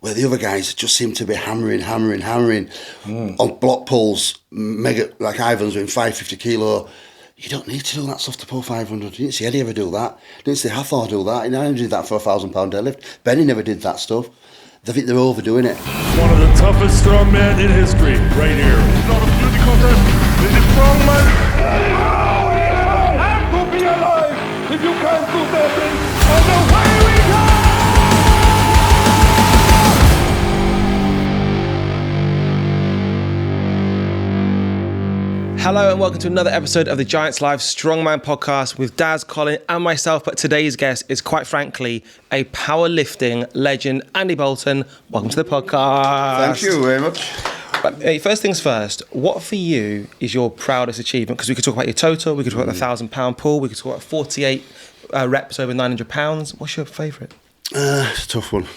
where the other guys just seem to be hammering on block pulls, mega, like Ivan's doing 550 kilo. You don't need to do that stuff to pull 500. You didn't see Eddie ever do that. You didn't see Hathor do that. You never did that for a 1,000-pound deadlift. Benny never did that stuff. They think they're overdoing it. One of the toughest strongmen in history, right here. It's not a beauty contest. It's a strongman. You have to be alive if you can't do that thing. And away we go! Hello and welcome to another episode of the Giants Live Strongman podcast with Daz, Colin and myself. But today's guest is quite frankly a powerlifting legend, Andy Bolton. Welcome to the podcast. Thank you very much. But, first things first, what for you is your proudest achievement? Because we could talk about your total, we could talk about the 1,000-pound pull, we could talk about 48 reps over 900 pounds. What's your favourite? It's a tough one.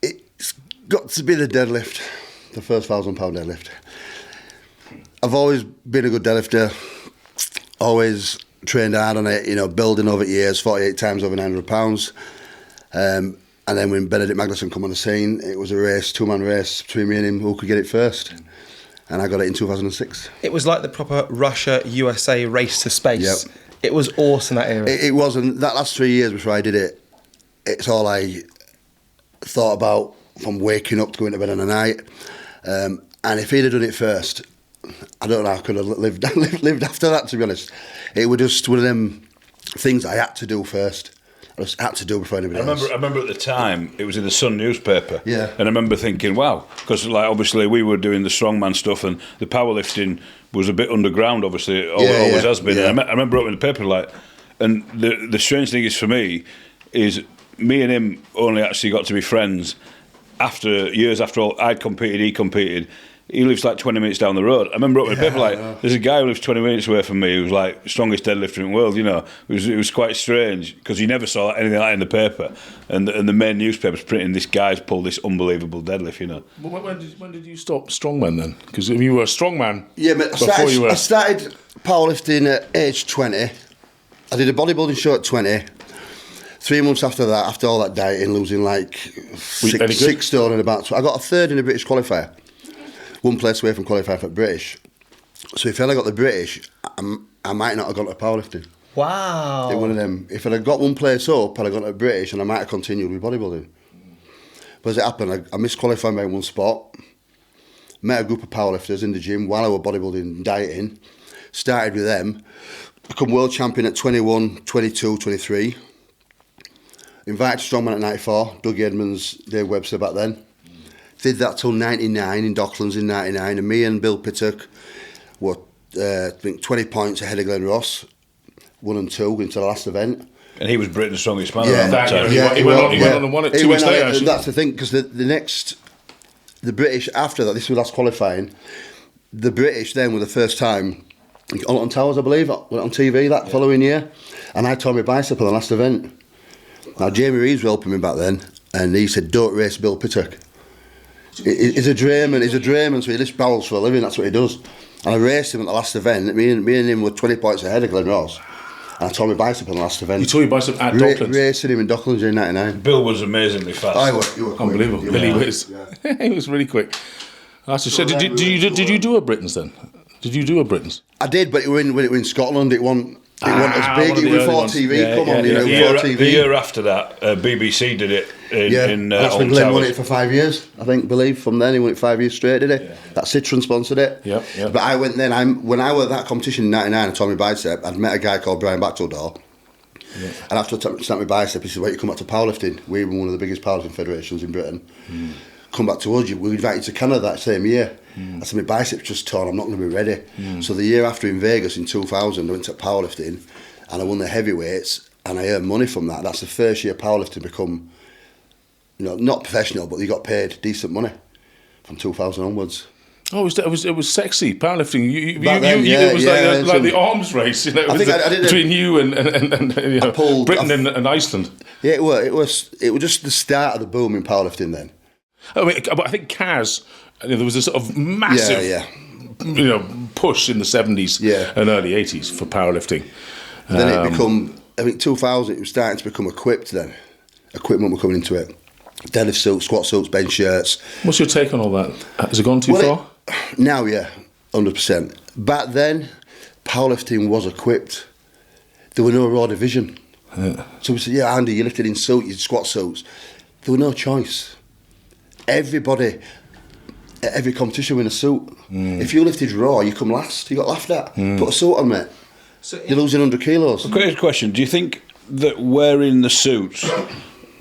It's got to be the deadlift, the first 1,000-pound deadlift. I've always been a good deadlifter, always trained hard on it, building over years, 48 times over 900 pounds. And then when Benedict Magnuson come on the scene, it was a race, two-man race between me and him, who could get it first. And I got it in 2006. It was like the proper Russia-USA race to space. Yep. It was awesome, that era. It was, and that last 3 years before I did it, it's all I thought about from waking up to going to bed on a night. And if he'd have done it first, I don't know how I could have lived after that, to be honest. It was just one of them things I had to do first. I just had to do before anybody else. I remember at the time, it was in the Sun newspaper. Yeah. And I remember thinking, wow, because obviously we were doing the strongman stuff and the powerlifting was a bit underground, obviously, it always has been. Yeah. And I remember opening the paper, and the strange thing is for me, is me and him only actually got to be friends years after I'd competed, he competed. He lives 20 minutes down the road. I remember opening the paper there's a guy who lives 20 minutes away from me who's strongest deadlifter in the world, It was quite strange because you never saw anything like that in the paper. And the main newspaper's printing this guy's pulled this unbelievable deadlift, When did you stop strongman then? Because you were a strongman. Yeah, but I started powerlifting at age 20. I did a bodybuilding show at 20. 3 months after that, after all that dieting, losing 6 stone and about... I got a third in the British qualifier. One place away from qualifying for British. So if I'd have got the British, I might not have gone to powerlifting. Wow. One of them. If I'd have got one place up, I'd have gone to British and I might have continued with bodybuilding. But as it happened, I missed qualifying by one spot. Met a group of powerlifters in the gym while I was bodybuilding and dieting. Started with them. Become world champion at 21, 22, 23. Invited to Strongman at 94. Doug Edmonds, Dave Webster back then. Did that till 99 in Docklands in 99, and me and Bill Pittock were, I think, 20 points ahead of Glenn Ross, 1 and 2 into the last event. And he was Britain's strongest man around that time. He went on and won it 2 weeks later, actually. That's the thing, because the British, after that, this was last qualifying, the British then were the first time, on Towers, I believe, went on TV that following year, and I tore my bicep on the last event. Now, Jamie Reeves was helping me back then, and he said, don't race Bill Pittock. He's a drayman, so he lifts barrels for a living, that's what he does. And I raced him at the last event, me and him were 20 points ahead of Glenn Ross. And I tore my bicep on the last event. You tore your bicep at Docklands? Racing him in Docklands in 99. Bill was amazingly fast. You were unbelievable. Billy was. Yeah. He was really quick. That's a shame. Did you do a Britain's then? Did you do a Britain's? I did, but when it was in Scotland, it wasn't as big. It was for TV. Come on, TV. The year after that, BBC did it. That's when Glenn won it for 5 years, I believe. From then, he won it 5 years straight, did he? Yeah. That Citroen sponsored it. Yeah. But I went then, when I was at that competition in 99, I tore my bicep, I'd met a guy called Brian Baxeldor. Yeah. And after I snapped my bicep, he said, you come back to powerlifting. We were one of the biggest powerlifting federations in Britain. Come back to us, we were invited to Canada that same year. I said, my bicep's just torn, I'm not going to be ready. So the year after in Vegas in 2000, I went to powerlifting and I won the heavyweights and I earned money from that. That's the first year powerlifting become, not professional, but you got paid decent money from 2000 onwards. Oh, it was sexy powerlifting. It was like the arms race, between you and Britain and Iceland. Yeah, it was just the start of the boom in powerlifting then. I mean, but I think Kaz, there was a sort of massive, push in the 70s and early 80s for powerlifting. Then it become, I think 2000, it was starting to become equipped then. Equipment were coming into it. Deadlift suits, squat suits, bench shirts. What's your take on all that? Has it gone too far? Now, yeah, 100%. Back then, powerlifting was equipped. There were no raw division. Yeah. So we said, yeah, Andy, you lifted in suit, you squat suits. There were no choice. Everybody, at every competition, were in a suit. If you lifted raw, you come last. You got laughed at. Put a suit on, mate. So you're losing 100 kilos. Quick question: do you think that wearing the suits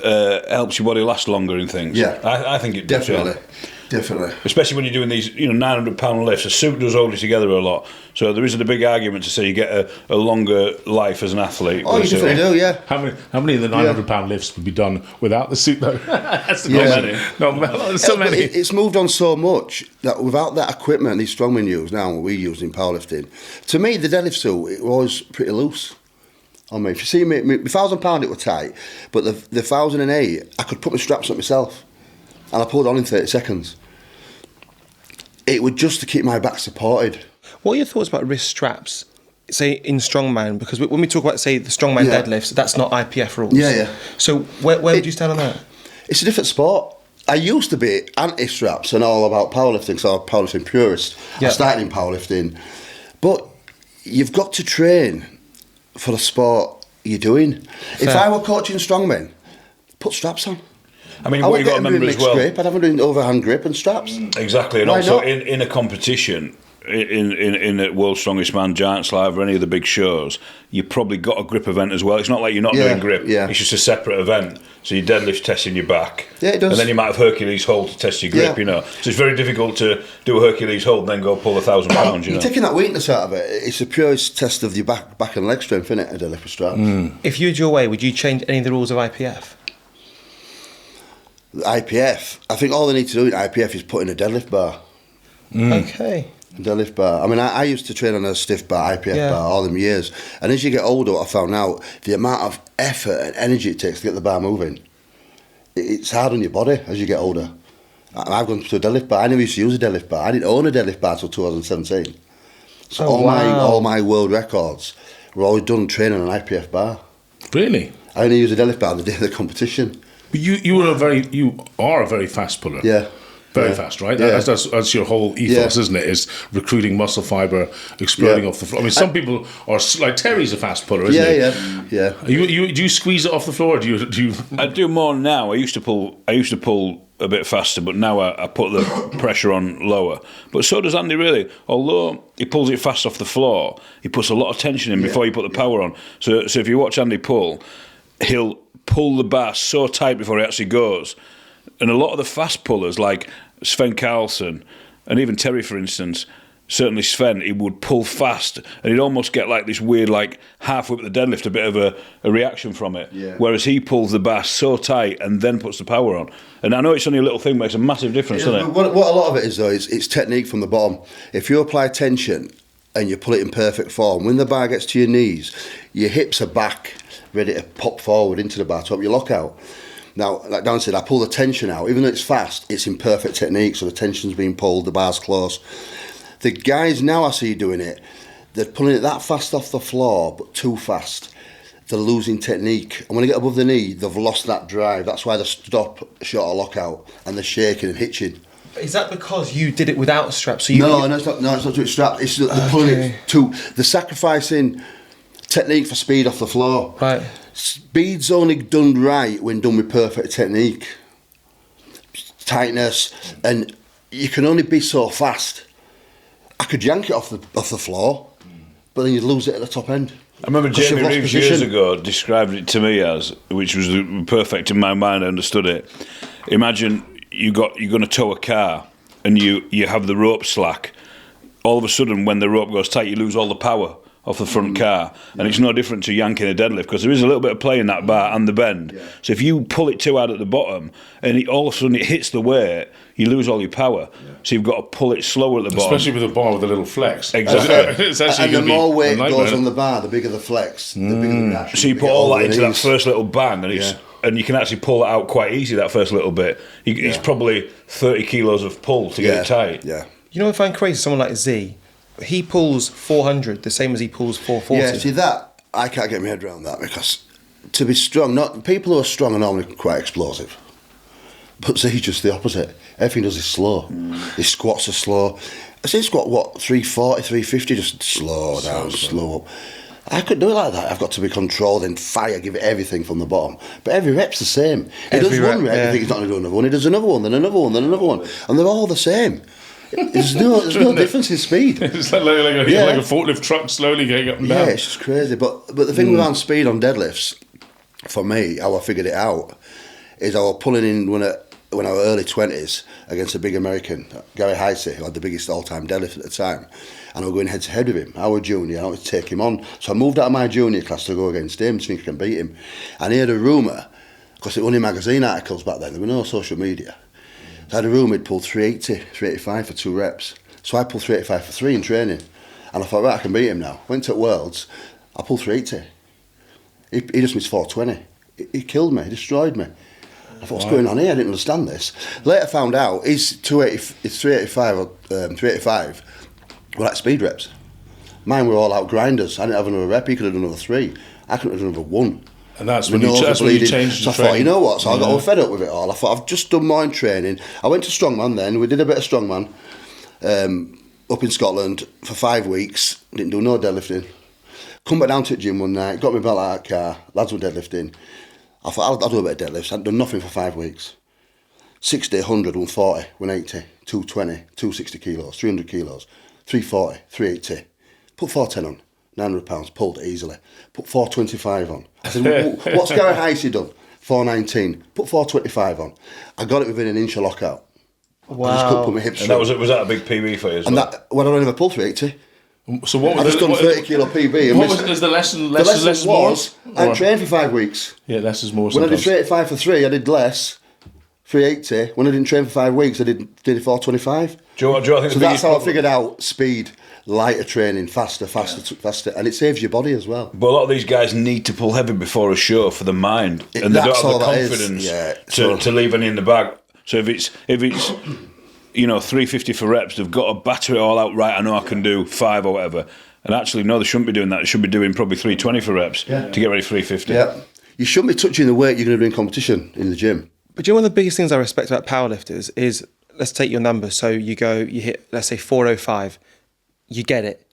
helps your body last longer in things? Yeah, I think it does. definitely. Yeah. Definitely. Especially when you're doing these, 900-pound lifts. A suit does hold you together a lot. So there isn't a big argument to say you get a longer life as an athlete. Oh, you definitely do, yeah. How many of the 900-pound lifts would be done without the suit, though? That's the question. Not so many. It's moved on so much that without that equipment these strongmen use now, what we use in powerlifting, to me, the deadlift suit, it was pretty loose. I mean, if you see me, £1,000 it was tight, but the 1,008, I could put my straps up myself, and I pulled it on in 30 seconds. It was just to keep my back supported. What are your thoughts about wrist straps, say, in strongman? Because when we talk about, say, the strongman deadlifts, that's not IPF rules. Yeah. So where would you stand on that? It's a different sport. I used to be anti-straps and all about powerlifting, so I'm a powerlifting purist. Yeah. I started in powerlifting. But you've got to train for the sport you're doing. Fair. If I were coaching strongmen, put straps on. I mean, I what would you've got to remember as well. Grip, I'd have them doing overhand grip and straps. Exactly, and Why also not? in a competition, in a World's Strongest Man, Giants Live, or any of the big shows, you've probably got a grip event as well. It's not like you're not doing grip. Yeah. It's just a separate event. So your deadlift's testing your back. Yeah, it does. And then you might have Hercules hold to test your grip, Yeah. So it's very difficult to do a Hercules hold and then go pull 1,000 pounds, You're taking that weakness out of it. It's a purest test of your back and leg strength, isn't it, a deadlift with straps. If you had your way, would you change any of the rules of IPF? The IPF, I think all they need to do in IPF is put in a deadlift bar. Okay. Deadlift bar. I mean, I used to train on a stiff bar, IPF bar, all them years. And as you get older, what I found out, the amount of effort and energy it takes to get the bar moving, it's hard on your body as you get older. I've gone to a deadlift bar. I never used to use a deadlift bar. I didn't own a deadlift bar until 2017. So all my world records were always done training on an IPF bar. Really? I only used a deadlift bar on the day of the competition. But you are a very fast puller. Yeah. Very fast, right? Yeah. That's your whole ethos, isn't it? Is recruiting muscle fibre, exploding off the floor. I mean, some people are like Terry's a fast puller, isn't he? Yeah. Do you squeeze it off the floor? Or do you? I do more now. I used to pull a bit faster, but now I put the pressure on lower. But so does Andy, really. Although he pulls it fast off the floor, he puts a lot of tension in before you put the power on. So if you watch Andy pull, he'll pull the bar so tight before he actually goes. And a lot of the fast pullers, like Sven Carlson and even Terry, for instance, certainly Sven, he would pull fast and he'd almost get like this weird, like halfway up the deadlift, a bit of a reaction from it. Yeah. Whereas he pulls the bar so tight and then puts the power on. And I know it's only a little thing, but it's a massive difference, doesn't it? What a lot of it is, though, is it's technique from the bottom. If you apply tension and you pull it in perfect form, when the bar gets to your knees, your hips are back, ready to pop forward into the bar to help you lock out. Now, like Dan said, I pull the tension out. Even though it's fast, it's in perfect technique, so the tension's being pulled, the bar's close. The guys now I see doing it, they're pulling it that fast off the floor, but too fast. They're losing technique. And when they get above the knee, they've lost that drive. That's why they stop short or lockout, and they're shaking and hitching. Is that because you did it without a strap? So No, it's not too strapped. It's they're pulling it too. They're sacrificing technique for speed off the floor. Right. Speed's only done right when done with perfect technique, tightness, and you can only be so fast. I could yank it off the floor, but then you'd lose it at the top end. I remember Jamie Reeves years ago described it to me as, which was perfect in my mind, I understood it. Imagine you're going to tow a car and you have the rope slack. All of a sudden, when the rope goes tight, you lose all the power off the front car, and it's no different to yanking a deadlift because there is a little bit of play in that bar and the bend. Yeah. So if you pull it too hard at the bottom and all of a sudden it hits the weight, you lose all your power. Yeah. So you've got to pull it slower at the bottom, especially with a bar with a little flex. Exactly. And the more weight goes on the bar, the bigger the flex, the bigger the reaction. So you put all that into that first little bang, and and you can actually pull it out quite easy. That first little bit, it's probably 30 kilos of pull to get it tight. Yeah. You know, I find crazy someone like Z. He pulls 400 the same as he pulls 440. Yeah, see that, I can't get my head around that because to be strong, people who are strong are normally quite explosive. But Z's just the opposite. Everything does is slow. His squats are slow. I say squat, 340, 350, just slow down, slow up. I couldn't do it like that. I've got to be controlled and fire, give it everything from the bottom. But every rep's the same. He does one rep, you think he's not going to do another one. He does another one, then another one, then another one. And they're all the same. There's no difference in speed. It's like a forklift truck slowly going up and down. Yeah, it's just crazy. But the thing with speed on deadlifts, for me, how I figured it out, is I was pulling in when I was early 20s against a big American, Gary Heisey, who had the biggest all-time deadlift at the time. And I was going head-to-head with him. I was junior, I wanted to take him on. So I moved out of my junior class to go against him, to think I can beat him. And he had a rumour, because it was only magazine articles back then, there were no social media. So I had a rumour he'd pulled 380, 385 for 2 reps. So I pulled 385 for 3 in training. And I thought, right, I can beat him now. Went to Worlds, I pulled 380. He just missed 420. He killed me, he destroyed me. I thought, what's going on here? I didn't understand this. Later found out his 385 or 385 were like speed reps. Mine were all out grinders. I didn't have another rep. He could have done another 3. I couldn't have done another 1. And that's when you changed. So I thought, you know what? So I got all fed up with it all. I thought, I've just done more in training. I went to Strongman then. We did a bit of Strongman up in Scotland for 5 weeks. Didn't do no deadlifting. Come back down to the gym one night. Got my belt out of the car. Lads were deadlifting. I thought, I'll do a bit of deadlifts. I hadn't done nothing for 5 weeks. 60, 100, 140, 180, 220, 260 kilos, 300 kilos, 340, 380. Put 410 on, 900 pounds, pulled it easily. Put 425 on. I said, what's Gary Heisey done? 419. Put 425 on. I got it within an inch of lockout. Wow. I just couldn't put my hips through. And was that a big PB for you as well? And that, when I never pulled 380. So what was I just done 30 kilo PB. And what was the lesson? The lesson was, I trained for 5 weeks. Yeah, less is more. When I did 385 for 3, I did less. 380. When I didn't train for 5 weeks, I did 425. Do you think so that's how I figured out speed, lighter training, faster, and it saves your body as well. But a lot of these guys need to pull heavy before a show for the mind, and they don't have the confidence to leave any in the bag. So if it's 350 for reps, they've got to batter it all out. Right, I know I can do 5 or whatever. And actually, no, they shouldn't be doing that. They should be doing probably 320 for reps to get ready for 350. Yeah, you shouldn't be touching the weight you're going to do in competition in the gym. But you know, one of the biggest things I respect about powerlifters is, let's take your numbers. So you hit, let's say 405, you get it,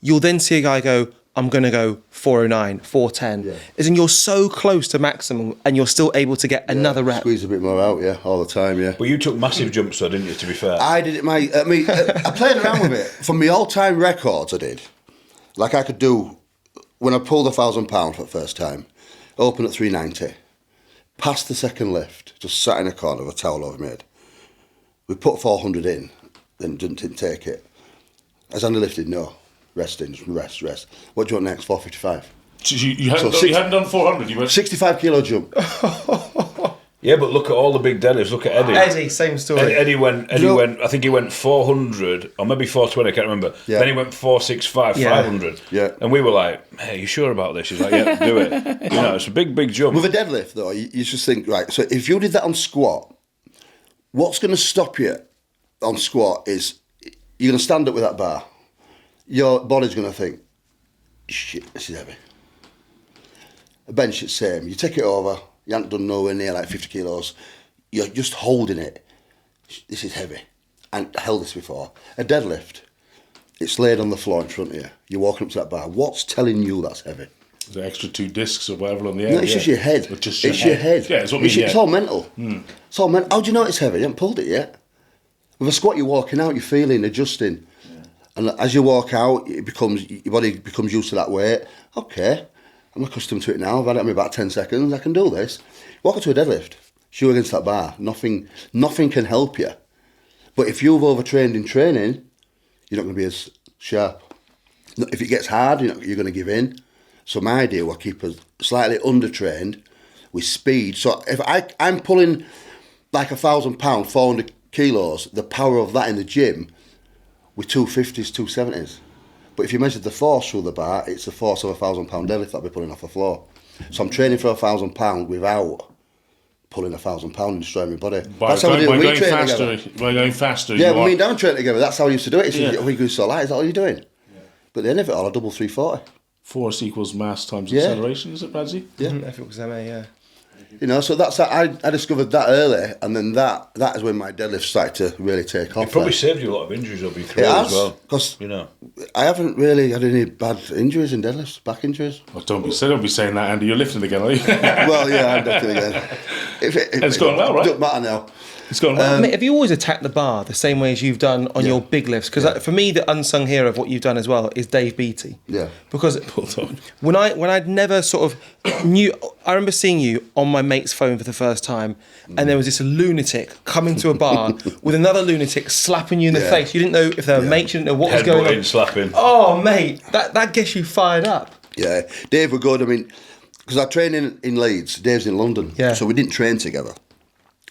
You'll then see a guy go, I'm going to go 409, 410. Yeah. As in, you're so close to maximum and you're still able to get another rep. Squeeze a bit more out, all the time, But you took massive jumps though, didn't you, to be fair? I did it, I played around with it. From my all-time records I did, like I could do, when I pulled 1,000 pounds for the first time, open at 390, passed the second lift, just sat in a corner with a towel over my head. We put 400 in, then didn't take it. As I lifted, no. Resting, just rest. What do you want next? 455. You hadn't done 400. You went 65 kilo jump. Yeah, but look at all the big deadlifts. Look at Eddie. Eddie, same story. Eddie went. I think he went 400 or maybe 420. I can't remember. Yeah. Then he went 465, 500. Yeah. And we were like, "Hey, you sure about this?" He's like, "Yeah, do it." It's a big jump. With a deadlift though, you just think, right. So if you did that on squat, what's going to stop you on squat is you're going to stand up with that bar. Your body's going to think, shit, this is heavy. A bench, it's the same. You take it over, you haven't done nowhere near like 50 kilos, you're just holding it. This is heavy. And I held this before. A deadlift, it's laid on the floor in front of you. You're walking up to that bar. What's telling you that's heavy? The extra 2 discs or whatever on the end. No, it's just your head. It's your head. Yeah, it's what I mean, it's all mental. It's all mental. How do you know it's heavy? You haven't pulled it yet. With a squat, you're walking out, you're feeling, adjusting. And as you walk out, your body becomes used to that weight. Okay, I'm accustomed to it now. I've had it on me about 10 seconds. I can do this. Walk up to a deadlift. Shoe against that bar. Nothing can help you. But if you've overtrained in training, you're not going to be as sharp. If it gets hard, you're going to give in. So my idea was keep us slightly undertrained with speed. So if I'm pulling like 1,000 pounds, 400 kilos, the power of that in the gym, with 250s, 270s. But if you measured the force through the bar, it's the force of 1,000 pound deadlift that I'll be pulling off the floor. So I'm training for 1,000 pound without pulling 1,000 pound and destroying my body. That's how we do it. We train together. By going faster. Yeah, me and Darren train together. That's how I used to do it. We go so light. Is that all you're doing? Yeah. But at the end of it all, I double 340. Force equals mass times acceleration, is it, Radzi? Yeah. If it was MA, yeah. You know, so that's I discovered that early, and then that is when my deadlift started to really take off. It probably then. saved you a lot of injuries over your career It has, as well. because You know, I haven't really had any bad injuries in deadlifts, back injuries. Oh, don't be saying that, Andy. You're lifting again, are you? Well, yeah, I'm definitely again. It's going well, right? It doesn't matter now. It's going well. Mate, have you always attacked the bar the same way as you've done on your big lifts? Because for me, the unsung hero of what you've done as well is Dave Beattie. Yeah. Because when I'd never sort of knew, I remember seeing you on my mate's phone for the first time, and there was this lunatic coming to a bar with another lunatic slapping you in the face. You didn't know if they were mates. You didn't know what was going on. Slapping. Oh, mate, that gets you fired up. Yeah, Dave were good. I mean, because I trained in Leeds, Dave's in London, so we didn't train together.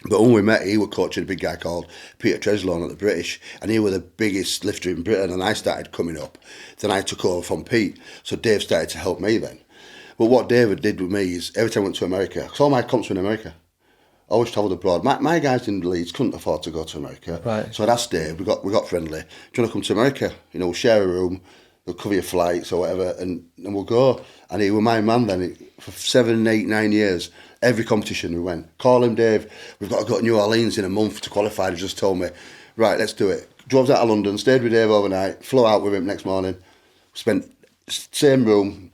But when we met, he was coaching a big guy called Peter Treslone at the British, and he was the biggest lifter in Britain, and I started coming up. Then I took over from Pete, so Dave started to help me then. But what David did with me is, every time I went to America, because all my comps were in America, I always travelled abroad. My guys in Leeds couldn't afford to go to America. Right. So I'd asked Dave, we got friendly, do you want to come to America? You know, we'll share a room, they'll cover your flights or whatever, and we'll go. And he was my man then, for 7, 8, 9 years. Every competition we went. Call him, Dave, we've got to go to New Orleans in a month to qualify. He just told me, right, let's do it. Drove out of London, stayed with Dave overnight, flew out with him next morning, spent same room,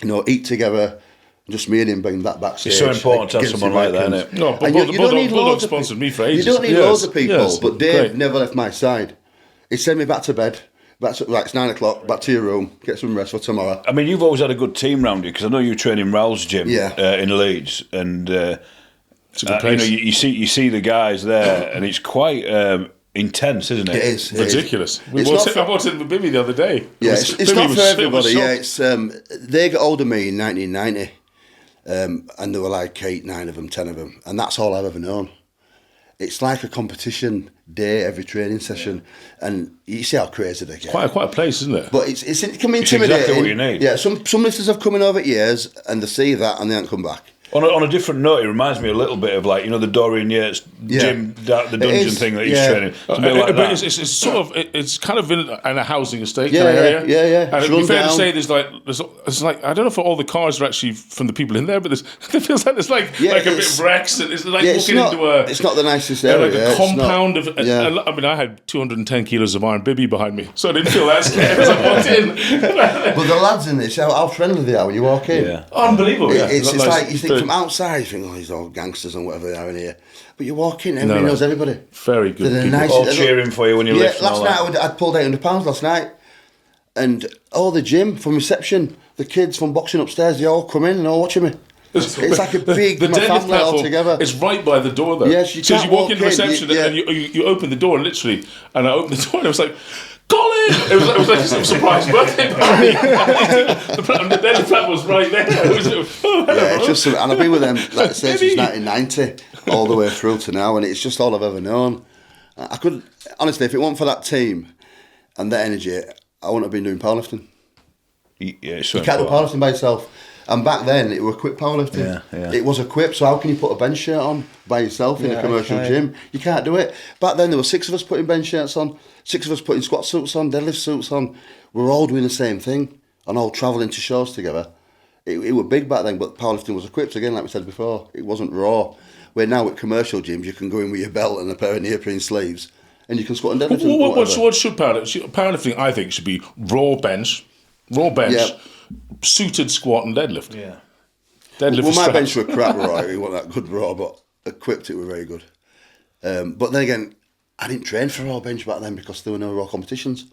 you know, eat together, just me and him bring that backstage. It's so important to have someone like that, isn't it? No, but you don't need Bulldog loads of sponsored people. me for ages. You don't need loads of people, Yes, but Dave great. never left my side. He sent me back to bed. Right, it's 9 o'clock, back to your room, get some rest for tomorrow. I mean, you've always had a good team round you, because I know you train in Ral's gym Yeah. in Leeds, and It's a good you know, place. you see the guys there, and it's quite intense, isn't it? It is. Ridiculous. I It's not bought it with Bibby the other day. Yeah, It was- it's Bibby not was- for it was everybody. Yeah, shocked. it's they got older than me in 1990, and there were like 8, 9 of them, 10 of them, and that's all I've ever known. It's like a competition day every training session, and you see how crazy they get. Quite a place, isn't it? But it can be It's intimidating. exactly what you need. Yeah, some lifters have come in over years and they see that and they haven't come back. On a different note, it reminds me a little bit of, like, you know, the Dorian Yates gym, the dungeon is, thing that he's yeah. training. It's a bit like But that. it's sort of it's kind of in a housing estate Yeah, kind of yeah, area. yeah. And It's it'd be run fair to down. say there's like I don't know if all the cars are actually from the people in there, but it feels like there's like Yeah, a bit it's- of wrecks, and it's like Yeah, it's walking not, into a it's not the nicest yeah, area. like a it's not. compound of. Yeah. I mean, I had 210 kilos of iron bibby behind me, so I didn't feel that scared as I walked in. But the lads in this, how friendly they are when you walk in. Yeah. Unbelievable. Yeah. It's Nice. like you think from outside, you think, oh, these all gangsters and whatever they are in here. But you walk in, everybody No. knows everybody. Very good They're the people. nicest- All cheering for you when you Yeah, lift and all last night that. I pulled 800 pounds last night, and all the gym from reception, the kids from boxing upstairs, they all come in and all watching me. It's like a big the my deadlift family all platform together. is right by the door, though. Yes, you so as can't you walk walk into in, reception yeah. and you open the door literally, and I opened the door and I was like, Colin! It was like a surprise birthday party. The deadlift platform was right there. Yeah, it's just, and I've been with them, like I say, since 1990, all the way through to now, and it's just all I've ever known. I could, honestly, if it weren't for that team and that energy, I wouldn't have been doing powerlifting. Yeah, it's so You can't do important. powerlifting by yourself. And back then, it was equipped powerlifting. Yeah, yeah. It was equipped, so how can you put a bench shirt on by yourself in a commercial gym? You can't do it. Back then, there were 6 of us putting bench shirts on, 6 of us putting squat suits on, deadlift suits on. We were all doing the same thing and all travelling to shows together. It was big back then, but powerlifting was equipped, again, like we said before. It wasn't raw. Where now with commercial gyms, you can go in with your belt and a pair of neoprene sleeves and you can squat and deadlift. and What whatever. should powerlifting? I think should be raw bench, Yeah. suited squat and deadlift. Yeah. Deadlift. Well, with my straps. bench were crap, right? It wasn't that good raw, but equipped it were very good. But then again, I didn't train for raw bench back then because there were no raw competitions.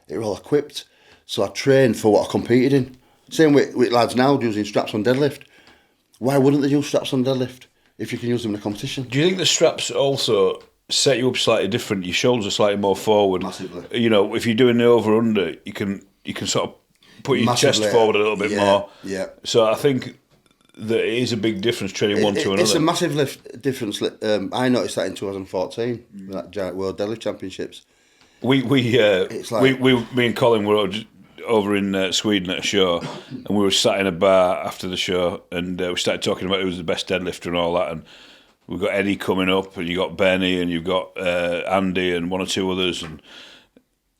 They were all equipped. So I trained for what I competed in. Same with lads now using straps on deadlift. Why wouldn't they use straps on deadlift if you can use them in a competition? Do you think the straps also set you up slightly different? Your shoulders are slightly more forward. Massively. You know, if you're doing the over/under, you can sort of put your chest Massively. forward a little bit more. Yeah. So I think that it is a big difference training one to another. It's a massive difference. I noticed that in 2014, that Giant World Deadlift Championships. Me and Colin were over in Sweden at a show, and we were sat in a bar after the show, and we started talking about who was the best deadlifter and all that, and we've got Eddie coming up, and you got Benny, and you've got Andy, and 1 or 2 others, and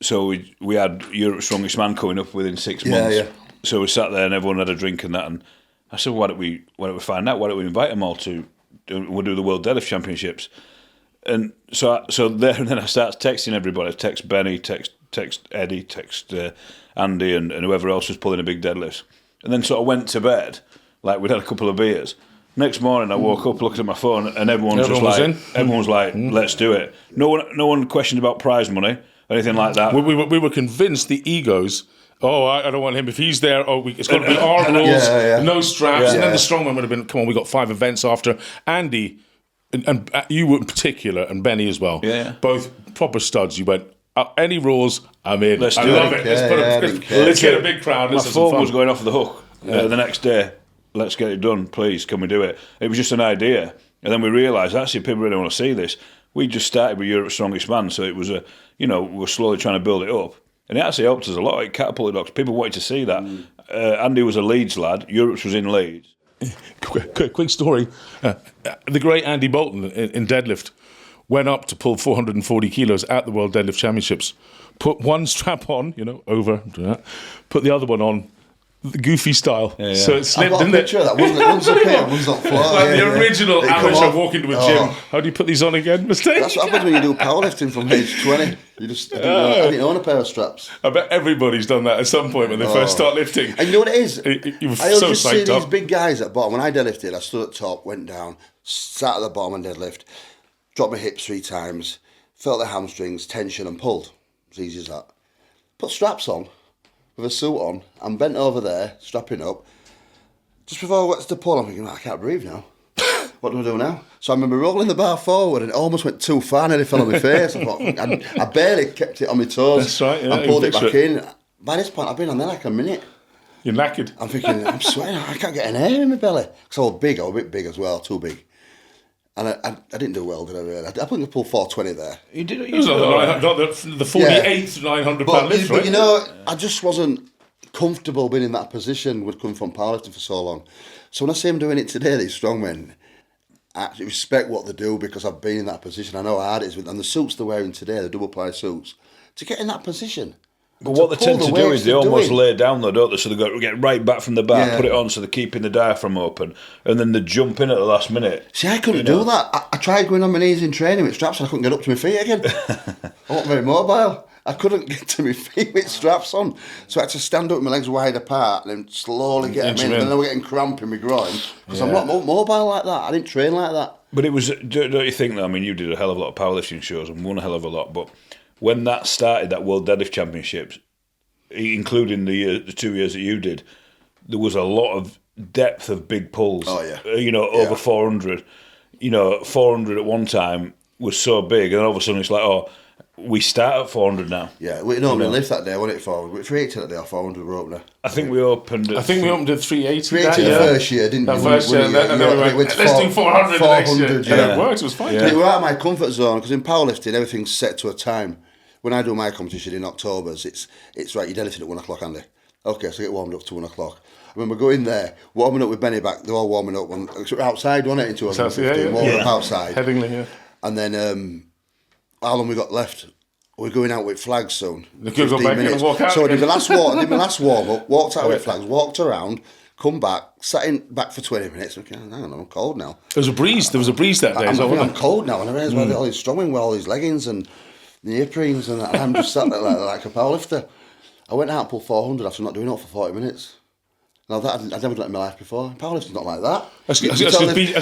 so we had Europe's Strongest Man coming up within 6 months. Yeah. So we sat there, and everyone had a drink and that, and I said, why don't we find out? Why don't we invite them all to we'll do the World Deadlift Championships? And so there and then I start texting everybody. Text Benny, text Eddie, text Andy, and whoever else was pulling a big deadlift. And then sort of went to bed, like we'd had a couple of beers. Next morning I woke up, looked at my phone, and everyone was like, let's do it. No one questioned about prize money, anything like that. We were convinced the egos. Oh, I don't want him. If he's there, it's got to be our rules, no straps. And then the strongman would have been, come on, we got 5 events after. Andy, and you in particular, and Benny as well, both proper studs. You went, any rules, I'm in. Let's I do love it. it. Let's get a big crowd. My phone was going off the hook the next day. Let's get it done, please. Can we do it? It was just an idea. And then we realised, actually, people really want to see this. We just started with Europe's Strongest Man, so it was we're slowly trying to build it up. And it actually helped us a lot. It catapulted us. People wanted to see that. Andy was a Leeds lad. Europe's was in Leeds. Quick story. The great Andy Bolton in deadlift went up to pull 440 kilos at the World Deadlift Championships. Put one strap on, over, put the other one on, the goofy style. So it slipped, didn't it? That one's okay, one's not flat. Like the original amateur walk into a gym. How do you put these on again? Mistake. That's what happens when you do powerlifting from age 20. You just I didn't own a pair of straps. I bet everybody's done that at some point when they first start lifting. And you know what it is? You were I so just see psyched these up. big guys at the bottom. When I deadlifted, I stood at the top, went down, sat at the bottom and deadlift, dropped my hips 3 times, felt the hamstrings, tension and pulled. As easy as that. Put straps on, with a suit on, I'm bent over there, strapping up. Just before I went to the pull, I'm thinking, I can't breathe now. What do I do now? So I remember rolling the bar forward and it almost went too far and it fell on my face. I thought, I barely kept it on my toes. That's right, yeah, I pulled it back in. By this point, I've been on there like a minute. You're knackered. I'm thinking, I'm sweating, I can't get an air in my belly. Because I was a bit big as well, too big. And I didn't do well, did I really? I think I pulled 420 there. You did it. It was not the 48th 900 pound lift, right? But I just wasn't comfortable being in that position. We'd come from powerlifting for so long. So when I see them doing it today, these strongmen, I actually respect what they do because I've been in that position. I know how hard it is. And the suits they're wearing today, the double-ply suits, to get in that position. But what they tend to do is they almost lay down though, don't they? So they get right back from the bar, put it on, so they're keeping the diaphragm open, and then they jump in at the last minute. See, I couldn't do that. I tried going on my knees in training with straps and I couldn't get up to my feet again. I wasn't very mobile. I couldn't get to my feet with straps on. So I had to stand up with my legs wide apart and then slowly get them in. And then I was getting cramp in my groin because I'm not mobile like that. I didn't train like that. But it was, don't you think that, I mean, you did a hell of a lot of powerlifting shows and won a hell of a lot, but when that started, that World Deadlift Championships, including the 2 years that you did, there was a lot of depth of big pulls. Oh, yeah. Over 400. 400 at one time was so big, and all of a sudden it's like, we start at 400 now. Yeah, we normally lift that day, wasn't it? 400. 380 that day or 400 we opened. I think we opened at 380. 380 the first year, didn't we? The first year, and then we went, let's do 400 the next year. Yeah, it worked, it was fine. Yeah. It was out of my comfort zone, because in powerlifting, everything's set to a time. When I do my competition in October's, it's right, you're deadlifting at 1 o'clock, Andy. Okay, so I get warmed up to 1 o'clock. I remember going there, warming up with Benny back, they're all warming up. Outside, wasn't it, in 2015? Warming up outside. Headingley, yeah. And then, how long we got left? We're going out with flags soon. You could go back in and walk out. So I did my last warm-up, walked out with flags, walked around, come back, sat in back for 20 minutes. Okay, hang on, I'm cold now. There was a breeze that day. I'm cold now, and I realised all these strongmen with all these leggings and neoprenes, and I'm just sat there like a powerlifter. I went out and pulled 400 after not doing it for 40 minutes. Now that I'd never done it in my life before. Powerlifting's not like that. That's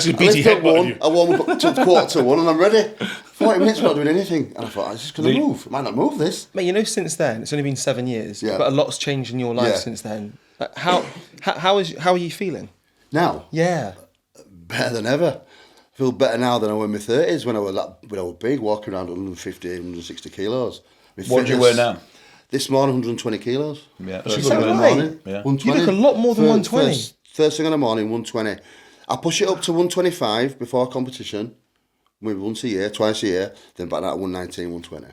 a BT head one. I warm up to 1:45 and I'm ready. 40 minutes not doing anything. And I thought, is this going to move? I might not move this. Mate, since then, it's only been 7 years, but a lot's changed in your life since then. How are you feeling? Now? Yeah. Better than ever. I feel better now than I was in my 30s when I was big, walking around 150, 160 kilos. What do you weigh now? This morning, 120 kilos. Yeah, First is that thing in the right? morning. Yeah. 120. You look a lot more than 120. First thing in the morning, 120. I push it up to 125 before competition, maybe once a year, twice a year, then back down to 119, 120.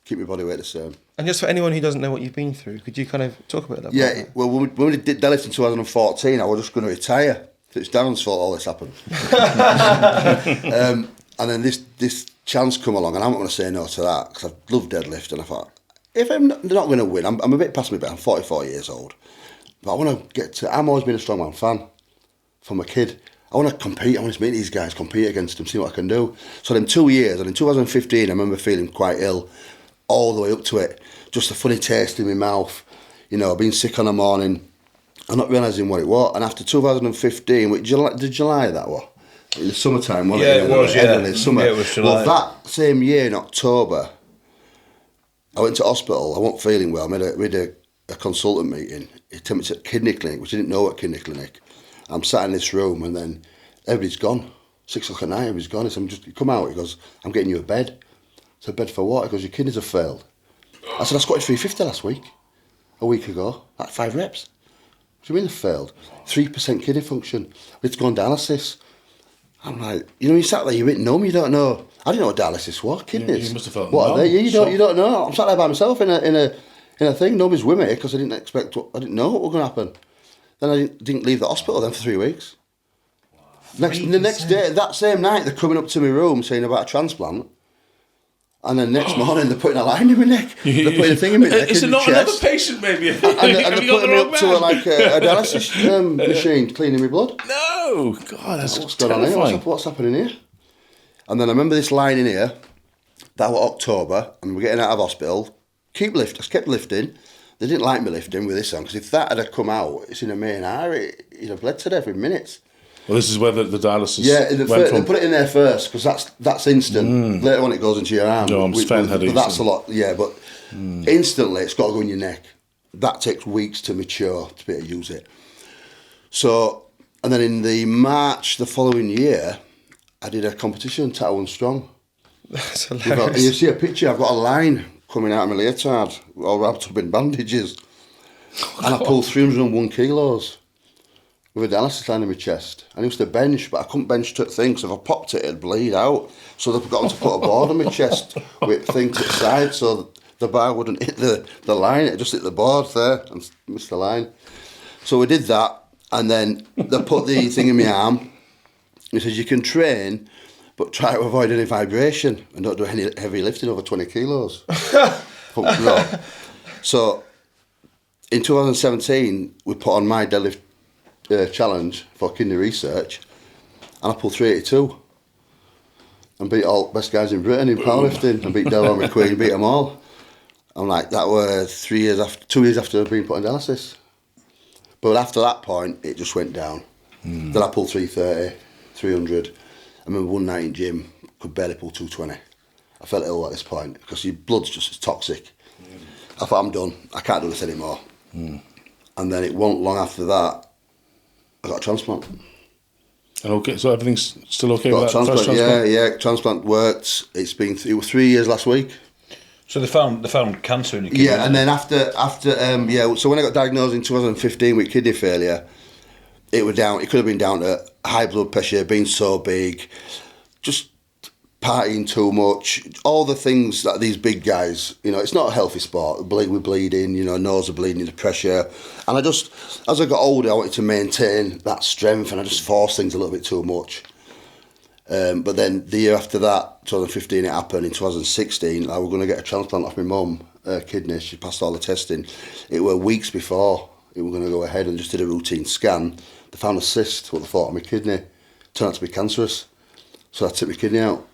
Keep my body weight the same. And just for anyone who doesn't know what you've been through, could you kind of talk about that? Yeah, well, when we did deadlift in 2014, I was just going to retire. It's Darren's fault all this happened. And then this chance come along, and I'm not going to say no to that, because I love deadlift, and I thought, if they're not going to win, I'm a bit past my bet, I'm 44 years old, but I want to get to, I'm always been a strongman fan. from a kid. I want to compete. I want to meet these guys, compete against them, see what I can do. So then 2 years, and in 2015, I remember feeling quite ill all the way up to it. Just a funny taste in my mouth. You know, being sick on the morning and not realising what it was. And after 2015, July that was? In the summertime, wasn't it? Yeah, it was, yeah. Summer. Yeah, it was July. Well, that same year in October, I went to hospital. I wasn't feeling well. We had a consultant meeting. He took me to a kidney clinic, which I didn't know at kidney clinic. I'm sat in this room and then everybody's gone. 6 o'clock at night, everybody's gone. He said, just come out. He goes, I'm getting you a bed. I said, bed for what? He goes, your kidneys have failed. I said, I squatted 350 last week. A week ago. Like 5 reps. What do you mean they failed? 3% kidney function. We had to go on dialysis. I'm like, you know, you sat there, you're a bit numb, you don't know. I didn't know what dialysis was, kidneys. You must have felt what numb. Are they? You don't know. I'm sat there by myself in a thing. Nobody's with me because I didn't know what was going to happen. Then I didn't leave the hospital then for 3 weeks. The next day, that same night, they're coming up to my room saying about a transplant. And then next morning, they're putting a line in my neck. They're putting a thing in my neck. Is it not another patient, maybe? And they're putting me up to a dialysis machine, cleaning my blood. No, God, that's What's going on here? What's happening here? And then I remember this line in here. That was October, and we're getting out of hospital. I kept lifting. They didn't like me lifting with this on, because if that had come out, it's in the main artery, it'd have bled to death in minutes. Well, this is where the dialysis. Yeah, they put it in there first because that's instant. Later on, it goes into your arm. No, I'm spent had but that's a lot. Yeah, but instantly, it's got to go in your neck. That takes weeks to mature to be able to use it. So, and then in the March the following year, I did a competition, Tattoo and Strong. That's hilarious. And you see a picture. I've got a line coming out of my leotard, all wrapped up in bandages, and I pulled 301 kilos. With a dialysis line in my chest. I used to bench, but I couldn't bench to the thing, so if I popped it, it'd bleed out. So they've got to put a board on my chest with thing to the side, so the bar wouldn't hit the line, it just hit the board there and missed the line. So we did that, and then they put the thing in my arm. He says, you can train, but try to avoid any vibration and don't do any heavy lifting over 20 kilos. No. So in 2017, we put on my deadlift challenge for kidney research, and I pulled 382 and beat all best guys in Britain in powerlifting. I beat Delon McQueen, beat them all. I'm like, that were 2 years after being put on dialysis. But after that point, it just went down. Then I pulled 330, 300. I remember one night in gym, could barely pull 220. I felt ill at this point because your blood's just as toxic. I thought, I'm done. I can't do this anymore. And then it wasn't long after that, I got a transplant. Okay, so everything's still okay with that first transplant? Yeah, transplant worked. It was 3 years last week. So they found cancer in your kidney. Yeah, and then after so when I got diagnosed in 2015 with kidney failure, it could have been down to high blood pressure, being so big, just partying too much, all the things that these big guys, you know, it's not a healthy sport. We're bleeding, you know, nose are bleeding, the pressure. And as I got older, I wanted to maintain that strength, and I just forced things a little bit too much. But then the year after that, 2015, it happened. In 2016, I was going to get a transplant off my mum, her kidney. She passed all the testing. It were weeks before it were going to go ahead, and just did a routine scan. They found a cyst, what they thought, on my kidney. Turned out to be cancerous. So I took my kidney out.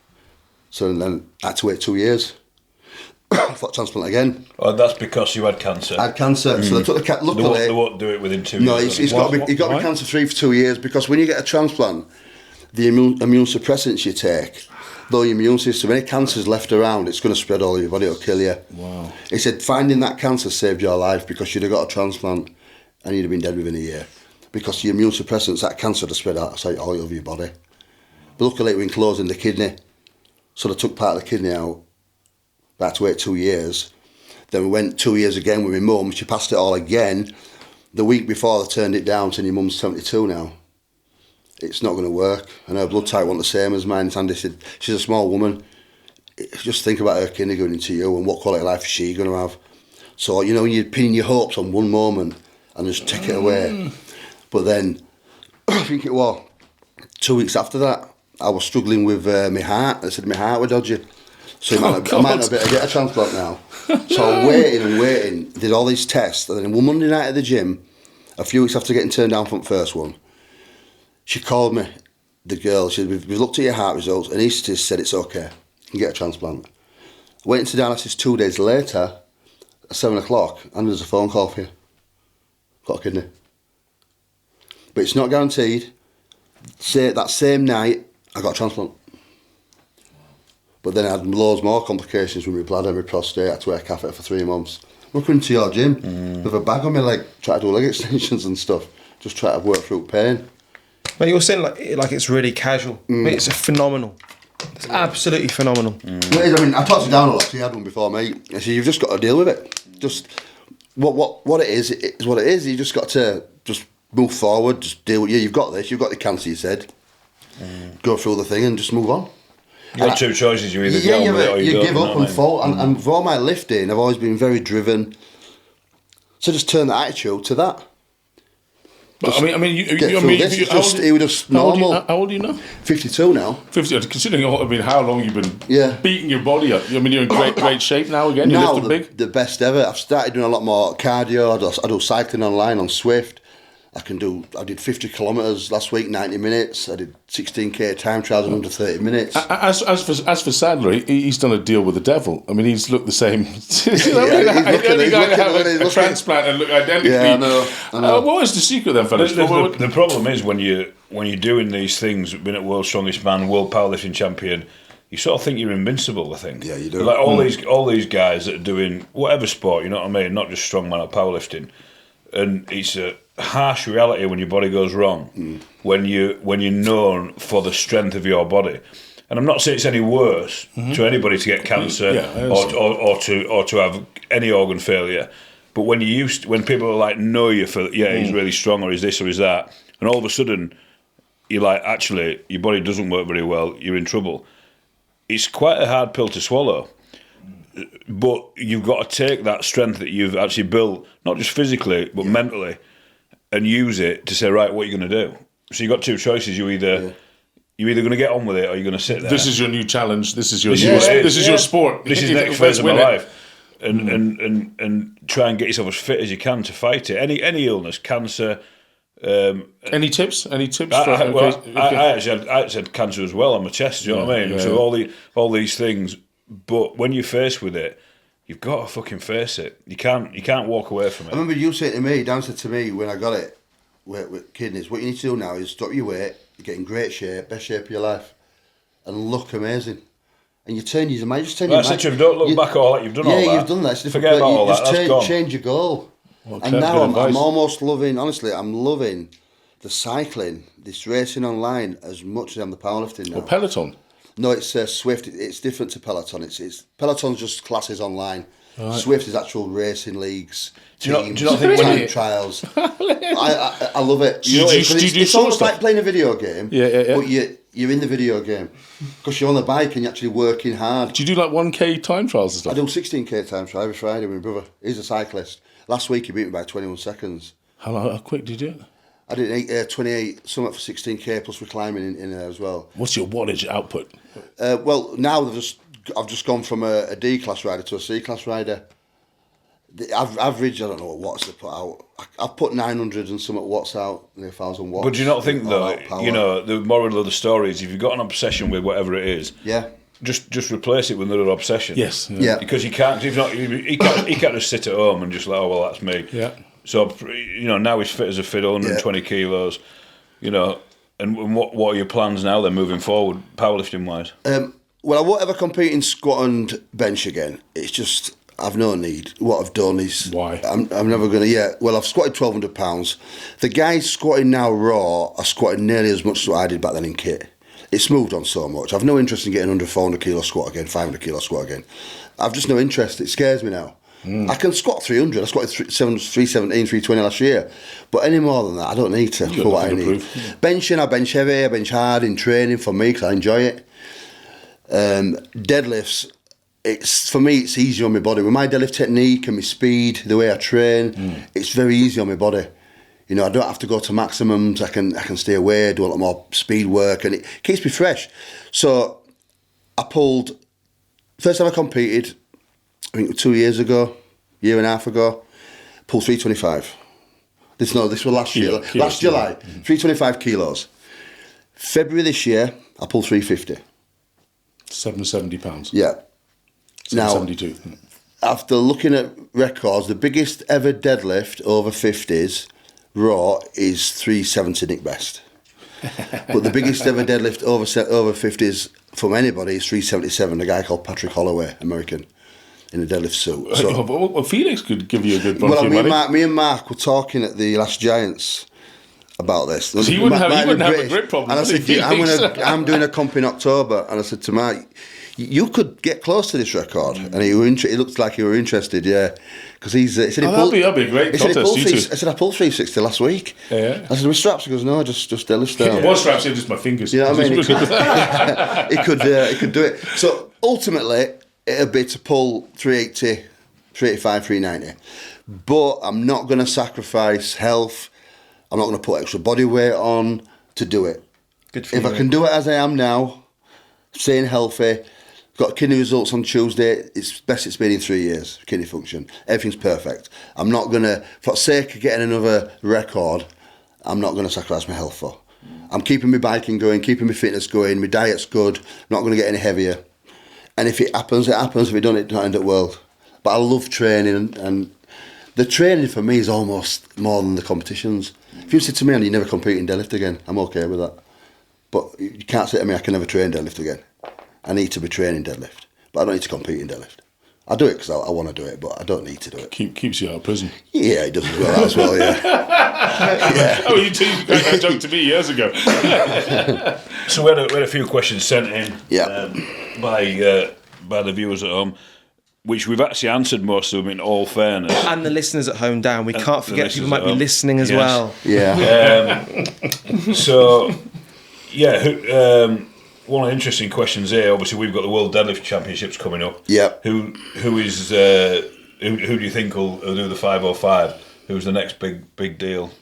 So then I had to wait 2 years. I thought transplant again. Oh, that's because you had cancer. I had cancer, so they took the cat. Luckily, they won't do it within 2 years. No, he's got to be cancer free for 2 years, because when you get a transplant, the immune suppressants you take, though your immune system, any cancer's left around, it's going to spread all over your body, it'll kill you. Wow. He said finding that cancer saved your life, because you'd have got a transplant and you'd have been dead within a year, because your immune suppressants, that cancer would have spread outside all over your body. But luckily it was enclosed in the kidney, so they took part of the kidney out. I had to wait 2 years. Then we went 2 years again with my mum. She passed it all again. The week before they turned it down, saying your mum's 72 now. It's not going to work. And her blood type wasn't the same as mine. Sandy said, she's a small woman. Just think about her kidney going into you, and what quality of life is she going to have. So, you know, when you're pinning your hopes on one moment and just take it away. But then, I think it was 2 weeks after that, I was struggling with my heart. I said my heart was dodgy. So I might not be able to get a transplant now. So I was waiting, did all these tests, and then one Monday night at the gym, a few weeks after getting turned down from the first one, She called me, the girl, she said, we've looked at your heart results, and anaesthetist said it's okay, you can get a transplant. Went into dialysis 2 days later, at 7 o'clock, and there's a phone call for you. Got a kidney. But it's not guaranteed. Say that same night, I got a transplant. But then I had loads more complications with my bladder, my prostate. I had to wear a catheter for 3 months. I'm coming to your gym with a bag on my leg, try to do leg extensions and stuff. Just try to work through pain. But you're saying like it's really casual. I mean, it's phenomenal. It's absolutely phenomenal. Well, I mean, I talked to Dan a lot. He had one before me. I said, you've just got to deal with it. Just what it is what it is. You just got to just move forward. Just deal with. Yeah, you've got this. You've got the cancer. You said. Go through the thing and just move on. You got two choices. You either get on with it or you don't. Give up and fall. And for all my lifting, I've always been very driven. So just turn that attitude to that. But, I mean, you were just normal. How old are you now? 52 now. 50. Considering, how long you've been beating your body up. I mean, you're in great shape now again. You're lifting big. The best ever. I've started doing a lot more cardio. I do cycling online on Swift. I did 50 kilometres last week, 90 minutes. I did 16k time trials in under 30 minutes. As for Sadler, he's done a deal with the devil. I mean, he's looked the same. He's only guy to have a transplant and look identically. Yeah, I know. What is the secret then, fellas? The problem is when you're doing these things, being at World's Strongest Man, World Powerlifting Champion, you sort of think you're invincible. I think. Yeah, you do. Like all these guys that are doing whatever sport, you know what I mean, not just strongman or powerlifting, and it's a harsh reality when your body goes wrong, when you're known for the strength of your body. And I'm not saying it's any worse to anybody to get cancer or to have any organ failure, but when people are like, know you for he's really strong or he's this or he's that, and all of a sudden you're like, actually your body doesn't work very well, you're in trouble. It's quite a hard pill to swallow. But you've got to take that strength that you've actually built, not just physically but mentally, and use it to say, right, what are you going to do? So you've got two choices. You're either going to get on with it or you're going to sit there. This is your new challenge. This is your sport. This is the next phase of my life. And try and get yourself as fit as you can to fight it. Any illness, cancer. Any tips? Any tips? I actually had cancer as well on my chest. Do you know what I mean? So all these things. But when you're faced with it, you've got to fucking face it. You can't walk away from it. I remember you saying to me, Dan said to me when I got it with kidneys, what you need to do now is stop your weight, get in great shape, best shape of your life, and look amazing. And you turn your mind, just turn your mind. I said to him, don't look back at all that, you've done all that. Yeah, you've done that. Forget about all that, that's gone. Change your goal. Well, and now I'm almost loving, honestly, I'm loving the cycling, this racing online as much as I'm the powerlifting now. Well, Peloton? No, it's Swift. It's different to Peloton. It's Peloton's just classes online. Right. Swift is actual racing leagues, do you teams, not think time trials. I love it. It's almost like playing a video game. Yeah. But you're in the video game because you're on the bike and you're actually working hard. Do you do like 1K time trials and stuff? I do 16k time trial every Friday with my brother. He's a cyclist. Last week he beat me by 21 seconds. How quick did you do it? I did 28 something for 16k plus we're climbing in there as well. What's your wattage output? Well, now I've just gone from a D class rider to a C class rider. The average, I don't know what watts they put out. I've put 900 and some watts out, 1,000 watts. But do you not think though, the moral of the story is if you've got an obsession with whatever it is, just replace it with another obsession. Yes. Yeah. Because you can't. If not, he can't just sit at home and just like, oh well, that's me. Yeah. So now he's fit as a fiddle, 120 kilos. And what are your plans now then, moving forward, powerlifting wise? Well, I won't ever compete in squat and bench again. It's just I've no need. What I've done is why I'm never going to. Well, I've squatted 1,200 pounds. The guys squatting now raw are squatting nearly as much as what I did back then in kit. It's moved on so much. I've no interest in getting under 400 kilo squat again, 500 kilo squat again. I've just no interest. It scares me now. I can squat 300. I squatted 317, 320 last year. But any more than that, I don't need to for what I need. Benching, I bench heavy, I bench hard in training for me because I enjoy it. Deadlifts, for me, it's easy on my body. With my deadlift technique and my speed, the way I train, it's very easy on my body. I don't have to go to maximums. I can stay away, do a lot more speed work, and it keeps me fresh. So I pulled, first time I competed, I think 2 years ago, year and a half ago, pulled 325. This was last year, last July, 325 kilos. February this year, I pulled 350. 770 pounds. Yeah. Now, 772. after looking at records, the biggest ever deadlift over 50s raw is 370 Nick Best. But the biggest ever deadlift over 50s from anybody is 377, a guy called Patrick Holloway, American, in a deadlift suit. So, Well, Felix could give you a good run for your money. me and Mark were talking at the last Giants about this. He wouldn't have a grip problem. And I said, Felix. I'm doing a comp in October, and I said to Mark, you could get close to this record. And he looked like you were interested, yeah. Because he said, that'd be a great contest, you two. I said, I pulled 360 last week. Yeah. I said, with straps? He goes, no, just deadlift style. One strap's here, just my fingers. You know what I mean? He could do it. So ultimately, it'll be to pull 380, 385, 390. But I'm not going to sacrifice health. I'm not going to put extra body weight on to do it. Good for if you. I can do it as I am now, staying healthy, got kidney results on Tuesday, it's best it's been in 3 years, kidney function. Everything's perfect. I'm not going to, for the sake of getting another record, I'm not going to sacrifice my health for. I'm keeping my biking going, keeping my fitness going, my diet's good, not going to get any heavier. And if it happens, it happens. If it don't, it don't end up world. But I love training, and the training for me is almost more than the competitions. If you said to me, and you never compete in deadlift again, I'm okay with that. But you can't say to me, I can never train deadlift again. I need to be training deadlift, but I don't need to compete in deadlift. I do it because I want to do it, but I don't need to do it. Keeps you out of prison. Yeah, it does as well, yeah. Yeah. Oh, you made that joke to me years ago. So we had a few questions sent in by the viewers at home, which we've actually answered most of them in all fairness. And the listeners at home, Dan. We can't forget people might be home. listening as Yes. well. Yeah. So, yeah, one of the interesting questions here. Obviously, we've got the World Deadlift Championships coming up. Yep. Who do you think will do the 505? Who's the next big deal?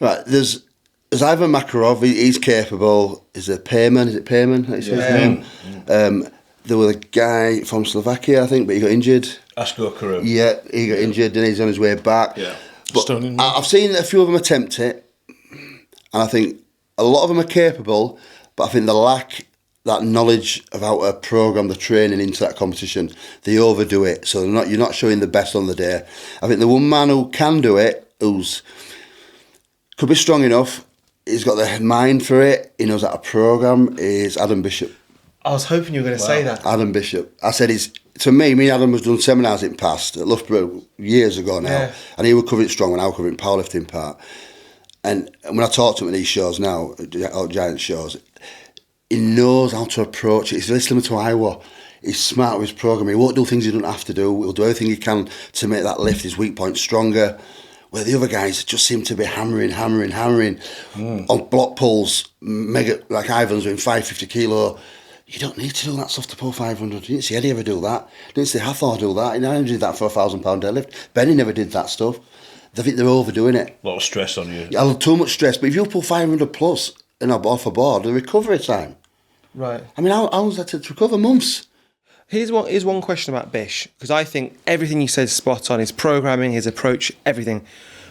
Right, there's Ivan Makarov, he's capable. Is it Payman? Is it Payman? That's his name. There was a guy from Slovakia, I think, but he got injured. Asko Karu. Yeah, he got injured and he's on his way back. Yeah. But I've seen a few of them attempt it, and I think a lot of them are capable, but I think they lack that knowledge of how to program the training into that competition. They overdo it, so you're not showing the best on the day. I think the one man who can do it, could be strong enough, he's got the mind for it, he knows how to program, is Adam Bishop. I was hoping you were going to say that. Adam Bishop. I said to me and Adam was doing seminars in past at Loughborough years ago now, and he would cover it strong and I would cover it powerlifting part. And when I talk to him at these shows now, Giant shows, he knows how to approach it. It's very similar to Iowa. He's smart with his programming. He won't do things he doesn't have to do. He'll do everything he can to make that lift, his weak point, stronger. Where the other guys just seem to be hammering on block pulls, mega, like Ivan's doing 550 kilo. You don't need to do that stuff to pull 500. You didn't see Eddie ever do that. You didn't see Hathor do that. You never did that for a £1,000 deadlift. Benny never did that stuff. They think they're overdoing it. A lot of stress on you. Yeah, too much stress. But if you pull 500 plus off a board, the recovery time. Right. I mean, how long's that to recover? Months. Here's one question about Bish, because I think everything you said is spot on. His programming, his approach, everything.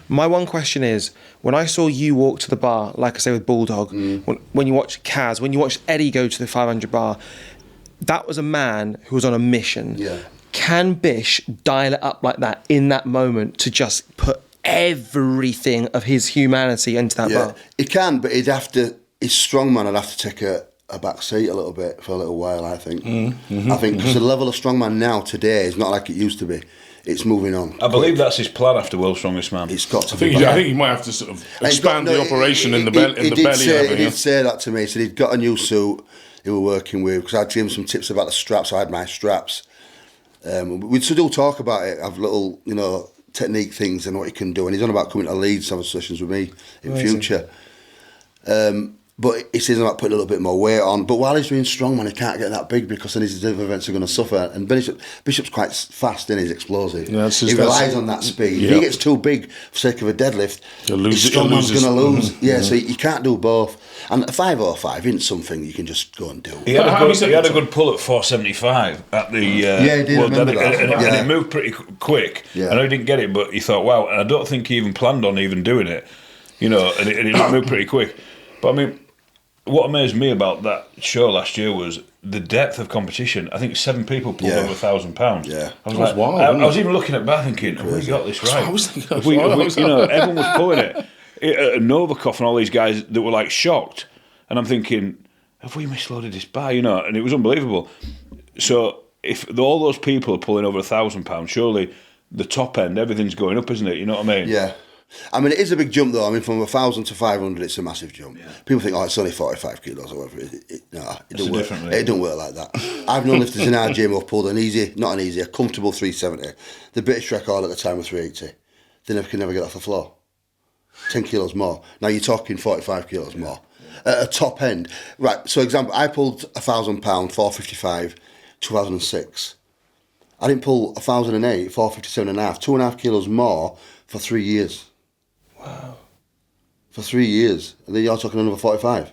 My one question is, when I saw you walk to the bar, like I say with Bulldog, when you watch Kaz, when you watch Eddie go to the 500 bar, that was a man who was on a mission. Yeah. Can Bish dial it up like that in that moment to just put everything of his humanity into that bar? He can, but his strongman would have to take a back seat a little bit for a little while, I think. I think because the level of strongman now today is not like it used to be. It's moving on. I believe that's his plan after World's Strongest Man. It's got to I be. think he might have to sort of expand the operation in the belly. He did say that to me. He said he'd got a new suit he was working with, because I'd give him some tips about the straps. I had my straps. We'd still talk about it, have little, technique things and what he can do. And he's on about coming to Leeds, having sessions with me in future. But he says about putting a little bit more weight on. But while he's doing strongman, he can't get that big because then his other events are going to suffer. And Bishop's quite fast and he's explosive. Yeah, he relies on that speed. If he gets too big for sake of a deadlift, his strongman's going to lose. So you can't do both. And a 505 isn't something you can just go and do. He had a good pull at 475 at the he did, remember that. And it moved pretty quick. Yeah. I know he didn't get it, but he thought, wow. And I don't think he even planned on even doing it. And it moved pretty quick. But I mean, what amazed me about that show last year was the depth of competition. I think 7 people pulled over £1,000. Yeah, I was like, wild, I was even looking at Bath thinking, have we got this right? I was thinking, everyone was pulling it. Novikov and all these guys that were like shocked, and I'm thinking, have we misloaded this bar? And it was unbelievable. So if all those people are pulling over £1,000, surely the top end, everything's going up, isn't it? You know what I mean? Yeah. I mean, it is a big jump, though. I mean, from 1,000 to 500, it's a massive jump. Yeah. People think, it's only 45 kilos or whatever. It don't work like that. I've known lifters in our gym who've pulled a comfortable 370. The British record at the time was 380. They can never get off the floor. 10 kilos more. Now you're talking 45 kilos more. At a top end. Right, so example, I pulled £1,000, 455, 2006. I didn't pull 1,008, 457 and a half, 2.5 kilos more for 3 years. Wow. For 3 years. And then you're talking another 45.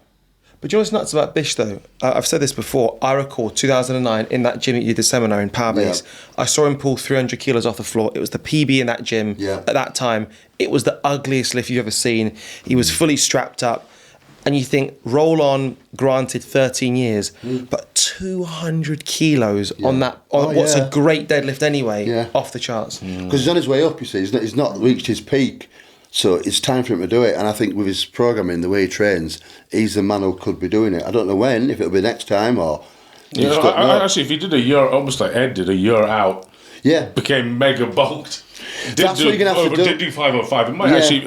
But do you know what's nuts about Bish, though? I've said this before. I recall 2009 in that gym that you did the seminar in Powerbase. Yeah. I saw him pull 300 kilos off the floor. It was the PB in that gym at that time. It was the ugliest lift you've ever seen. He was fully strapped up. And you think, roll on, granted 13 years, but 200 kilos on what's a great deadlift anyway, off the charts. Because he's on his way up, you see. He's not reached his peak. So it's time for him to do it. And I think with his programming, the way he trains, he's the man who could be doing it. I don't know when, if it'll be next time or... Actually, if he did a year, almost like Ed did a year out, became mega bulked. That's what you're going to have to do. Did do 505.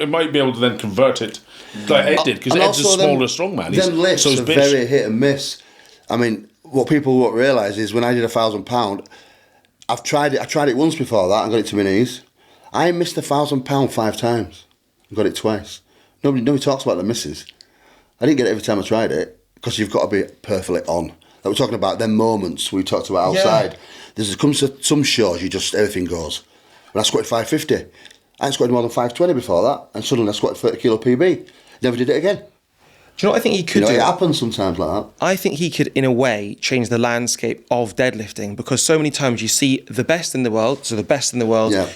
It might be able to then convert it like Ed did, because Ed's a smaller strongman. Them lifts are very hit and miss. I mean, what people won't realise is when I did £1,000, I tried it once before that and got it to my knees. I missed £1,000 5 times. Got it twice. Nobody talks about the misses. I didn't get it every time I tried it because you've got to be perfectly on. Like we're talking about them moments we talked about outside. There's comes to some shows everything goes. When I squatted 550, I hadn't squatted more than 520 before that, and suddenly I squatted 30 kilo PB. Never did it again. Do you know what I think he could do? It happens sometimes like that. I think he could, in a way, change the landscape of deadlifting, because so many times you see the best in the world,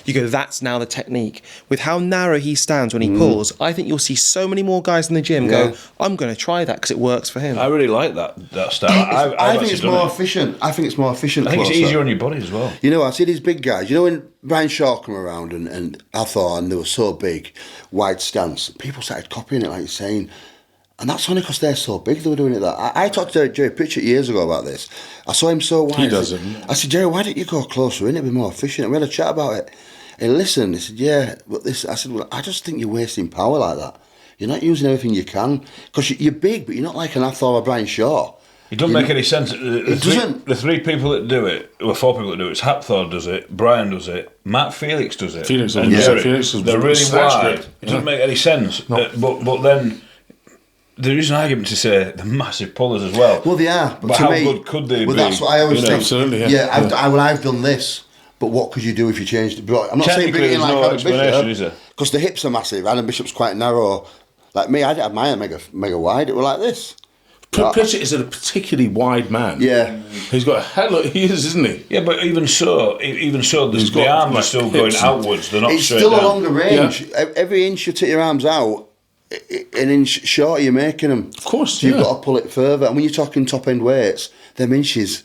you go, that's now the technique. With how narrow he stands when he pulls, I think you'll see so many more guys in the gym go, I'm going to try that because it works for him. I really like that style. I think it's more efficient. I think it's easier on your body as well. You know, I see these big guys. You know, when Brian Shaw come around and I thought, and they were so big, wide stance, people started copying it, like you're saying. And that's only because they're so big they were doing it that. I talked to Jerry Pritchett years ago about this. I saw him so wide. He doesn't. I said, Jerry, why didn't you go closer in? It'd be more efficient. And we had a chat about it. And he listened. He said, yeah, but this... I said, well, I just think you're wasting power like that. You're not using everything you can. Because you're big, but you're not like an Athor or Brian Shaw. It doesn't make any sense. The 3 people that do it, or 4 people that do it, it's Hapthor does it, Brian does it, Matt Felix does it. Felix does it. They're really wide. It doesn't make any sense. No. But then... There is an argument to say they're massive pullers as well. Well, they are. But how good could they be? Well, that's what I always think. Absolutely, I've done this, but what could you do if you changed it? I'm not saying bring it in like Adam Bishop, because the hips are massive. Adam Bishop's quite narrow. Like me, I didn't have mine mega wide. It was like this. Pritchett is a particularly wide man. Yeah. He's got a hell of... He is, isn't he? Yeah, but even so, the arms are still going outwards. They're not straight down. It's still a longer range. Yeah. Every inch you take your arms out, an inch shorter you're making them. Of course, so you've got to pull it further. And when you're talking top end weights, them inches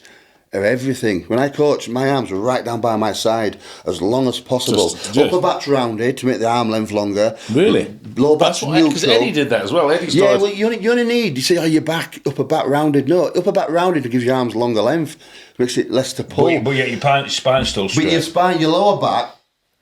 are everything. When I coach, my arms were right down by my side as long as possible. Upper back's rounded to make the arm length longer. Really? Lower back's neutral. Because Eddie did that as well. Yeah, well, you only need, you say, your back, upper back rounded. No, upper back rounded gives your arms longer length, makes it less to pull. But yet your spine's still straight. But your spine, your lower back,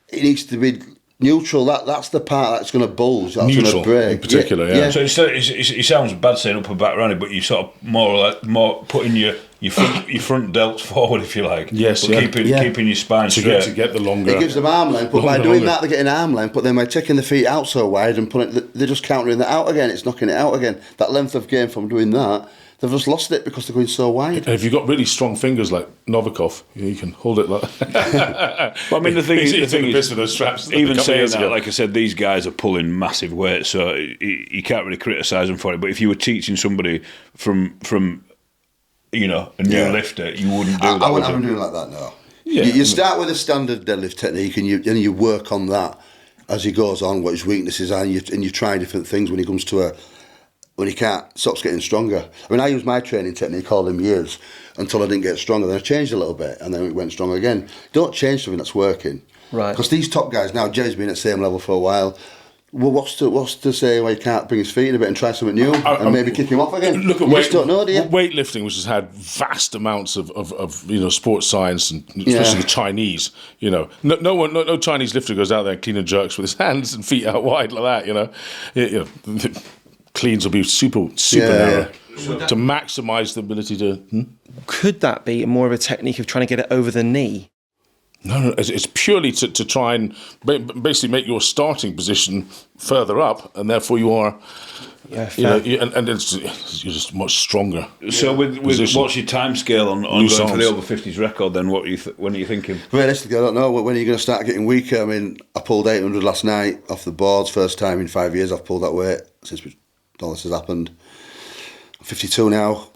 it needs to be neutral. That's the part that's going to bulge. That's going to break. In particular, yeah. So it sounds bad saying upper back rounded, but you sort of more putting your front delts forward, if you like. Yes, but keeping your spine straight to get the longer. It gives them arm length, but by doing that, they're getting arm length. But then by taking the feet out so wide and putting it, they're just countering that out again. It's knocking it out again. That length of gain from doing that, they've just lost it because they're going so wide. And if you've got really strong fingers like Novikov, you can hold it like... But I mean, the thing is, with those straps, even saying that, like I said, these guys are pulling massive weight, so you can't really criticise them for it. But if you were teaching somebody from a new lifter, you wouldn't do that. I wouldn't have them doing like that, no. Yeah. You start with a standard deadlift technique and you work on that as he goes on, what his weaknesses are, and you try different things when he comes to when he stops getting stronger. I mean, I used my training technique all them years until I didn't get stronger. Then I changed a little bit, and then it went stronger again. Don't change something that's working. Right. Because these top guys now, Jerry's been at the same level for a while. Well, what's to say why he can't bring his feet in a bit and try something new and maybe kick him off again? Look at you just don't know, do you? weightlifting, which has had vast amounts of sports science, and especially the Chinese. No Chinese lifter goes out there and clean and jerks with his hands and feet out wide like that. Cleans will be super narrow to maximise the ability to. Could that be more of a technique of trying to get it over the knee? No, it's purely to try and basically make your starting position further up, and therefore you are, and you're just much stronger. So with what's your time scale on going for the over 50s record? Then when are you thinking? Realistically, I don't know. When are you going to start getting weaker? I mean, I pulled 800 last night off the boards. First time in 5 years I've pulled that weight since all this has happened. I'm 52 now.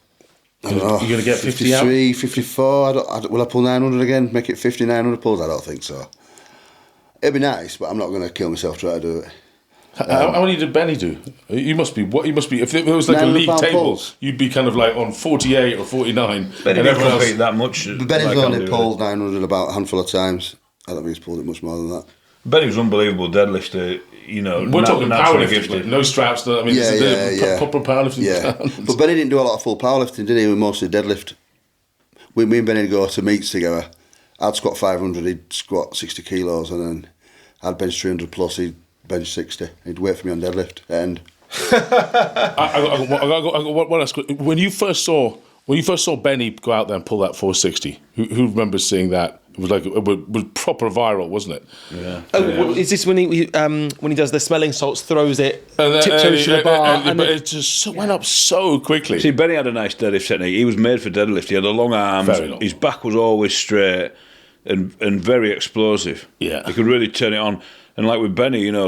I don't know. You're going to get 50 53, 54. Will I pull 900 again? Make it 50, 900 pulls? I don't think so. It'd be nice, but I'm not going to kill myself trying to do it. How many did Benny do? You must be. If there was like a league table, pulls. You'd be kind of like on 48 or 49. Benny didn't compete that much. Benny's only pulled 900 about a handful of times. I don't think he's pulled it much more than that. Benny was unbelievable deadlifter. We're talking powerlifting, no straps. Proper powerlifting. Yeah, but Benny didn't do a lot of full powerlifting, did he? We mostly deadlift. Me and Benny would go to meets together. I'd squat 500, he'd squat 60 kilos, and then I'd bench 300 plus, he'd bench 60. He'd wait for me on deadlift at end. When you first saw Benny go out there and pull that 460, who remembers seeing that? It was proper viral, wasn't it? Yeah. Is this when he does the smelling salts, throws it, tiptoes to the bar, but it just went up so quickly? See, Benny had a nice deadlift technique. He was made for deadlift. He had the long arms. His back was always straight and very explosive. Yeah, he could really turn it on. And like with Benny, I know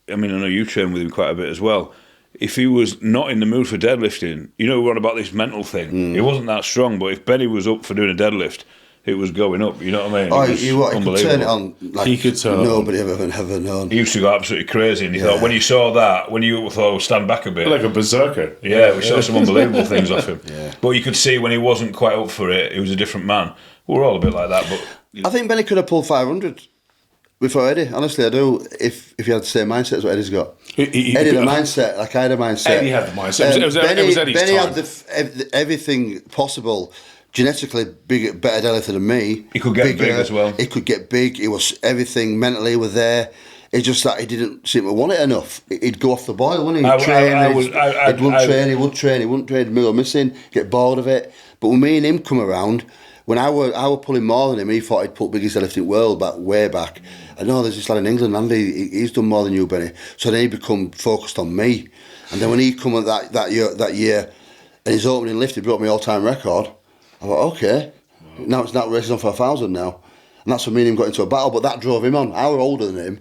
you train with him quite a bit as well. If he was not in the mood for deadlifting, we're on about this mental thing. He wasn't that strong, but if Benny was up for doing a deadlift, it was going up, you know what I mean? He could turn it on like he could turn nobody ever known. He used to go absolutely crazy, and he thought, when you saw that, when you thought, stand back a bit. Like a berserker. Yeah, we saw some unbelievable things off him. Yeah. But you could see when he wasn't quite up for it, he was a different man. We're all a bit like that, but... I think Benny could have pulled 500 before Eddie. Honestly, I do, if he had the same mindset as what Eddie's got. Eddie had a mindset, like I had a mindset. Eddie had the mindset. It was Eddie's Benny time. had everything possible. Genetically better deadlifter than me. He could get big as well. He could get big. It was everything mentally was there. It's just that he didn't seem to want it enough. He'd go off the boil, wouldn't he? He wouldn't train. He'd go missing, get bored of it. But when me and him come around, when I were pulling more than him, he thought he'd put biggest deadlift in the world way back. I know there's this lad in England, Andy, he's done more than you, Benny. So then he become focused on me. And then when he come that year, and his opening lift, he broke my all-time record. I thought, okay, now it's not racing on for 1,000 now. And that's when me and him got into a battle, but that drove him on. I was older than him,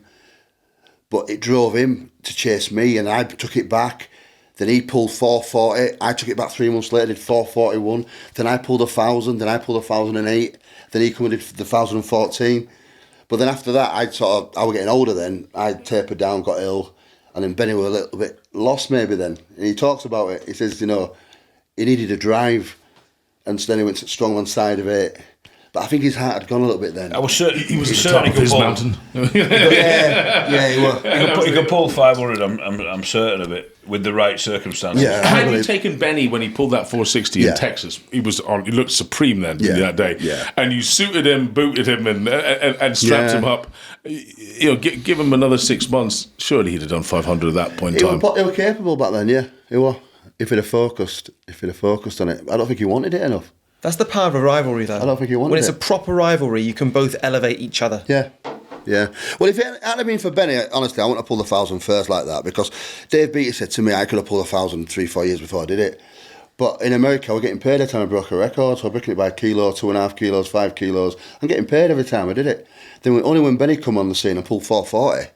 but it drove him to chase me, and I took it back. Then he pulled 440. I took it back 3 months later, did 441. Then I pulled 1,000. Then I pulled 1,008. Then he come and did the 1,014. But then after that, I was getting older then. I tapered down, got ill, and then Benny was a little bit lost maybe then. And he talks about it. He says, he needed a drive. And so then he went to Strongman side of it. But I think his heart had gone a little bit then. I was certain he was certain he could pull. Mountain. yeah, he was. He could pull 500. I'm certain of it with the right circumstances. Yeah, had you taken Benny when he pulled that 460 in Texas? He looked supreme then that day. Yeah. And you suited him, booted him, and strapped him up. Give him another 6 months. Surely he'd have done 500 at that point in time. He was capable back then. Yeah, he was. If he'd have focused on it, I don't think he wanted it enough. That's the power of a rivalry, though. I don't think he wanted it. When it's a proper rivalry, you can both elevate each other. Yeah. Well, if it hadn't been for Benny, honestly, I wouldn't have pulled 1,000 first like that, because Dave Beattie said to me I could have pulled 1,000 3-4 years before I did it. But in America, I was getting paid every time I broke a record, so I was breaking it by a kilo, 2.5 kilos, 5 kilos. I'm getting paid every time I did it. Then only when Benny come on the scene and pulled 440,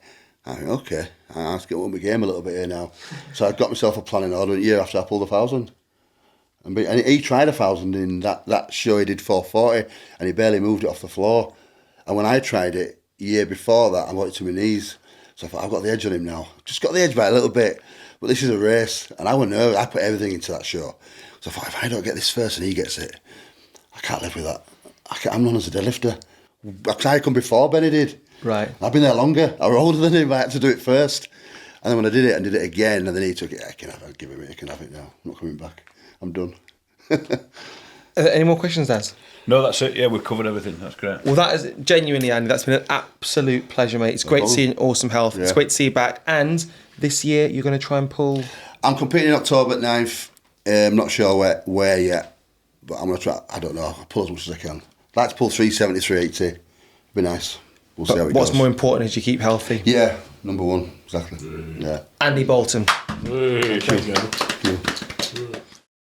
I think, okay, I have to get on my game a little bit here now. So I got myself a plan in order a year after I pulled 1,000. And he tried 1,000 in that show. He did 440 and he barely moved it off the floor. And when I tried it a year before that, I got it to my knees. So I thought, I've got the edge on him now. Just got the edge by a little bit. But this is a race, and I know I put everything into that show. So I thought, if I don't get this first and he gets it, I can't live with that. I'm known as a deadlifter. I come before Benny did. Right. I've been there longer. I was older than him. I had to do it first. And then when I did it and did it again, and then he took it, I can have it, give him it, I can have it now. I'm not coming back. I'm done. Are there any more questions, Daz? No, that's it. Yeah, we've covered everything. That's great. Well, that is genuinely, Andy, that's been an absolute pleasure, mate. It's great to see you in awesome health. It's great to see you back. And this year, you're going to try and pull... I'm competing in October 9th. I'm not sure where yet, but I'm going to try. I don't know. I'll pull as much as I can. I'd like to pull 370, 380. Be nice. We'll see how it goes. What's more important is you keep healthy. Yeah, number one, exactly. Yeah. Andy Bolton. Hey, thank you.